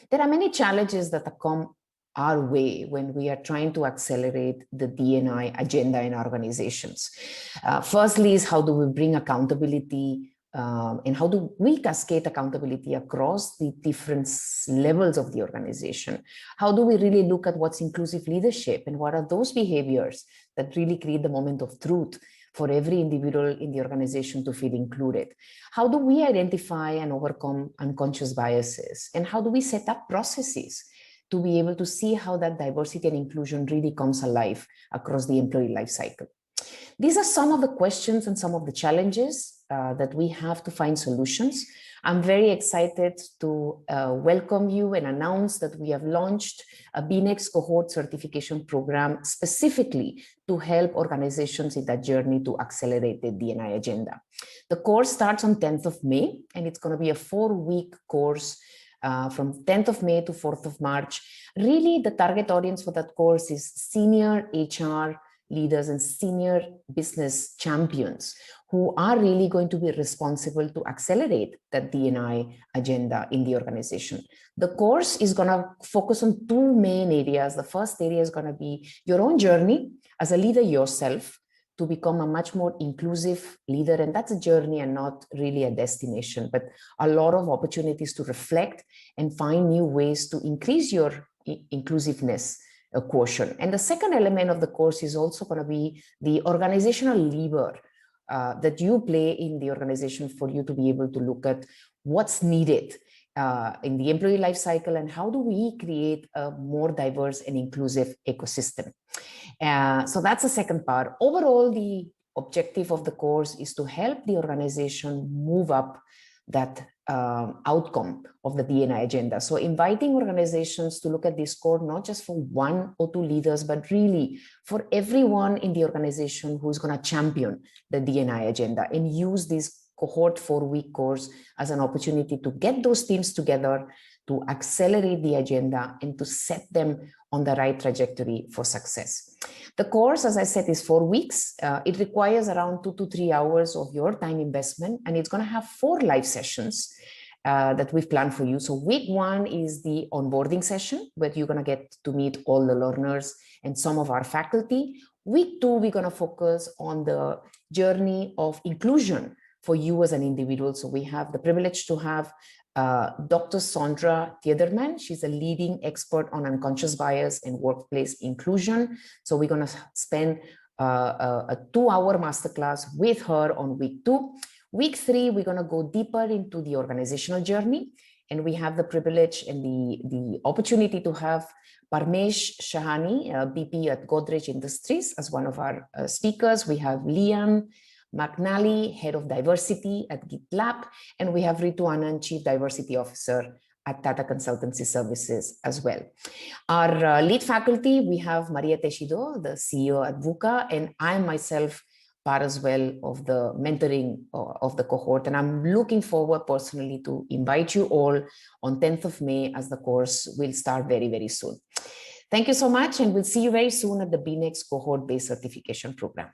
There are many challenges that come our way when we are trying to accelerate the D&I agenda in organizations. Firstly is how do we bring accountability and how do we cascade accountability across the different levels of the organization? How do we really look at what's inclusive leadership and what are those behaviors that really create the moment of truth for every individual in the organization to feel included? How do we identify and overcome unconscious biases? And how do we set up processes to be able to see how that diversity and inclusion really comes alive across the employee life cycle? These are some of the questions and some of the challenges that we have to find solutions. I'm very excited to welcome you and announce that we have launched a BeNext cohort certification program specifically to help organizations in that journey to accelerate the D&I agenda. The course starts on 10th of May, and it's going to be a 4-week course from 10th of May to 4th of March. Really, the target audience for that course is senior HR leaders and senior business champions who are really going to be responsible to accelerate that D&I agenda in the organization. The course is going to focus on 2 main areas. The first area is going to be your own journey as a leader yourself to become a much more inclusive leader. And that's a journey and not really a destination, but a lot of opportunities to reflect and find new ways to increase your inclusiveness quotient. And the second element of the course is also going to be the organizational lever that you play in the organization for you to be able to look at what's needed in the employee life cycle and how do we create a more diverse and inclusive ecosystem. So that's the second part. Overall, the objective of the course is to help the organization move up that outcome of the D&I agenda. So inviting organizations to look at this core, not just for 1 or 2 leaders, but really for everyone in the organization who's going to champion the D&I agenda and use this cohort 4-week course as an opportunity to get those teams together, to accelerate the agenda and to set them on the right trajectory for success. The course, as I said, is 4 weeks. It requires around 2 to 3 hours of your time investment, and it's going to have 4 live sessions that we've planned for you. So week 1 is the onboarding session, where you're going to get to meet all the learners and some of our faculty. Week 2, we're going to focus on the journey of inclusion for you as an individual. So we have the privilege to have Dr. Sondra Tiederman. She's a leading expert on unconscious bias and workplace inclusion. So we're going to spend a 2-hour masterclass with her on week 2. Week 3, we're going to go deeper into the organizational journey. And we have the privilege and the opportunity to have Parmesh Shahani, BP at Godrej Industries, as one of our speakers. We have Liam McNally, Head of Diversity at GitLab, and we have Ritu Anand, Chief Diversity Officer at Tata Consultancy Services as well. Our lead faculty, we have Maria Teixedo, the CEO at VUCA, and I myself part as well of the mentoring of the cohort. And I'm looking forward personally to invite you all on 10th of May as the course will start very, very soon. Thank you so much, and we'll see you very soon at the BeNext cohort-based certification program.